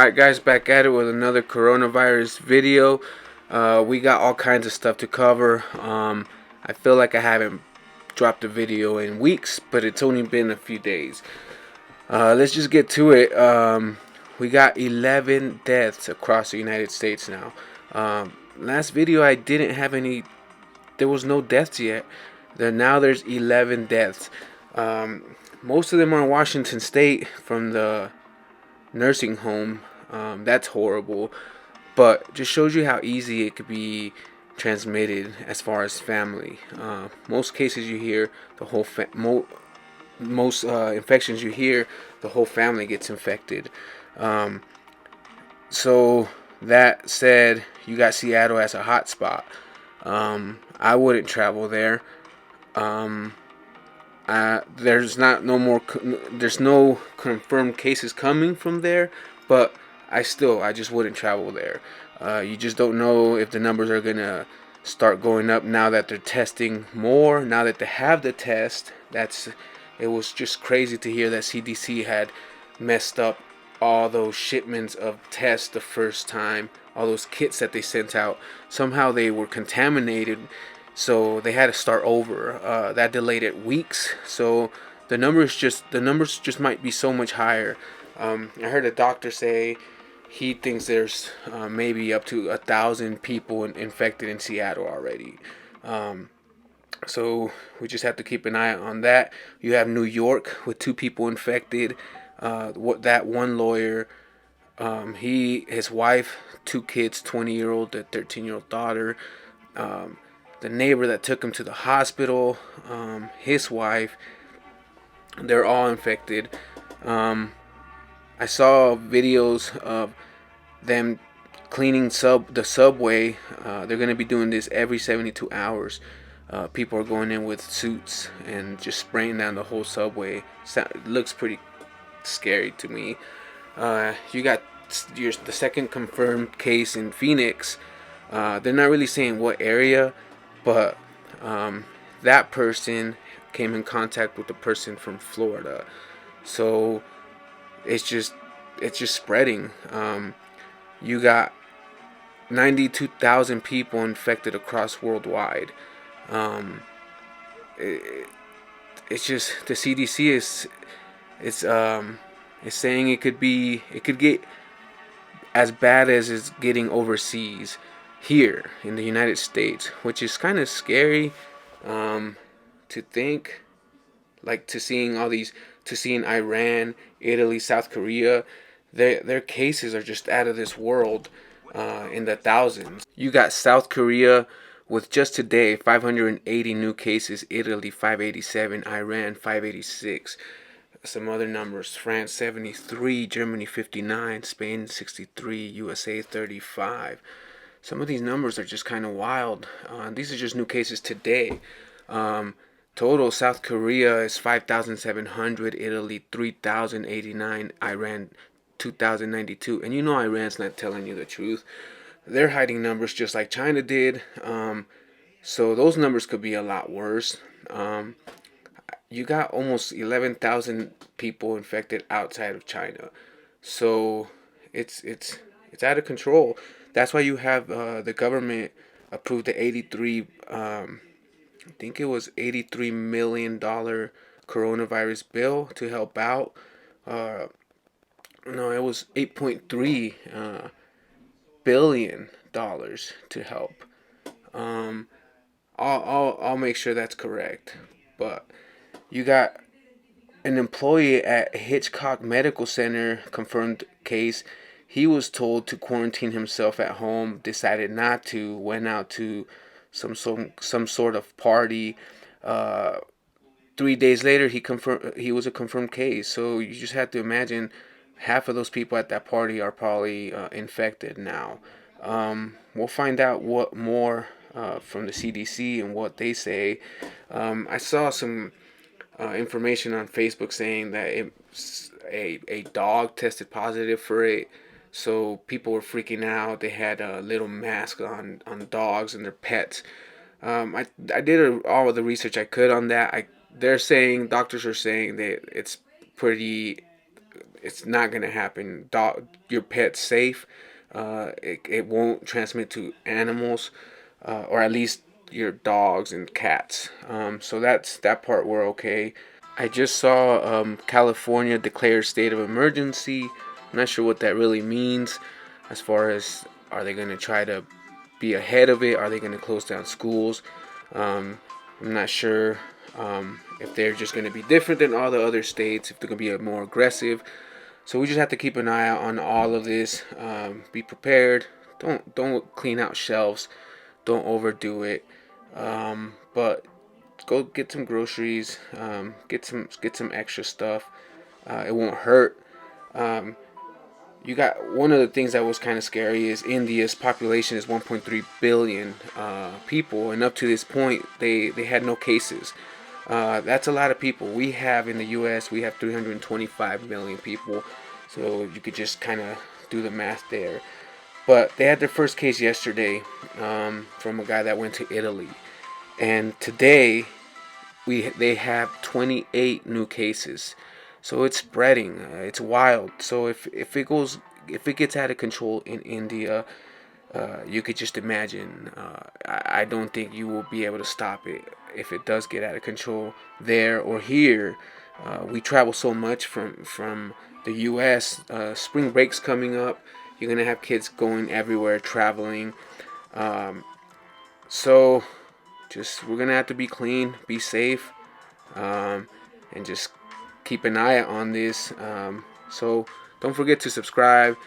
Alright guys, back at it with another coronavirus video. We got all kinds of stuff to cover. I feel like I haven't dropped a video in weeks, but it's only been a few days. Let's just get to it. We got 11 deaths across the United States now. Last video I didn't have any, there was no deaths yet. Now there's 11 deaths. Most of them are in Washington State from the nursing home. That's horrible, but just shows you how easy it could be transmitted as far as family. Most cases you hear the whole most infections you hear, the whole family gets infected. So that said, you got Seattle as a hot spot. I wouldn't travel there. There's no confirmed cases coming from there, but I just wouldn't travel there. You just don't know if the numbers are gonna start going up now that they're testing more. Now that they have the test, it was just crazy to hear that CDC had messed up all those shipments of tests the first time. All those kits that they sent out, somehow they were contaminated, so they had to start over. That delayed it weeks. So the numbers just might be so much higher. I heard a doctor say he thinks there's maybe up to 1,000 people infected in Seattle already. So we just have to keep an eye on that. You have New York with 2 people infected. That one lawyer, his wife, 2 kids, 20-year-old, a 13-year-old daughter. The neighbor that took him to the hospital, his wife, they're all infected. I saw videos of them cleaning the subway. They're going to be doing this every 72 hours. People are going in with suits and just spraying down the whole subway. It looks pretty scary to me. You got the second confirmed case in Phoenix. They're not really saying what area, but that person came in contact with the person from Florida. So it's just spreading. You got 92,000 people infected across worldwide. It's just the CDC is saying it could get as bad as it's getting overseas here in the United States, which is kind of scary to think. Like to seeing Iran, Italy, South Korea, their cases are just out of this world, in the thousands. You got South Korea with just today 580 new cases, Italy 587, Iran 586. Some other numbers: France 73, Germany 59, Spain 63, USA 35. Some of these numbers are just kind of wild. These are just new cases today. Total, South Korea is 5,700, Italy 3,089, Iran 2,092. And you know Iran's not telling you the truth. They're hiding numbers just like China did. So those numbers could be a lot worse. You got almost 11,000 people infected outside of China. So it's out of control. That's why you have the government approved the 83 I think it was $83 million coronavirus bill to help out. No, it was $8.3 billion to help. I'll make sure that's correct. But you got an employee at Hitchcock Medical Center, confirmed case. He was told to quarantine himself at home, decided not to, went out to some sort of party. 3 days later, he was a confirmed case. So you just have to imagine half of those people at that party are probably infected now. We'll find out what more from the CDC and what they say. I saw some information on Facebook saying that a dog tested positive for it. So people were freaking out. They had a little mask on dogs and their pets. I did all of the research I could on that. Doctors are saying that it's pretty it's not gonna happen. Your pet's safe. It won't transmit to animals, or at least your dogs and cats. So that's that part we're okay. I just saw California declare state of emergency. I'm not sure what that really means, as far as are they going to try to be ahead of it? Are they going to close down schools? I'm not sure if they're just going to be different than all the other states, if they're going to be more aggressive. So we just have to keep an eye out on all of this. Be prepared. Don't clean out shelves. Don't overdo it. But go get some groceries. Get some extra stuff. It won't hurt. Um, you got one of the things that was kind of scary is India's population is 1.3 billion people, and up to this point, they had no cases. That's a lot of people. We have in the U.S. we have 325 million people, so you could just kind of do the math there. But they had their first case yesterday from a guy that went to Italy, and today they have 28 new cases. So it's spreading. It's wild. So if it gets out of control in India, you could just imagine. I don't think you will be able to stop it if it does get out of control there or here. We travel so much from the U.S. Spring break's coming up. You're gonna have kids going everywhere, traveling. Um, so just we're gonna have to be clean, be safe, um, and just keep an eye on this. So don't forget to subscribe.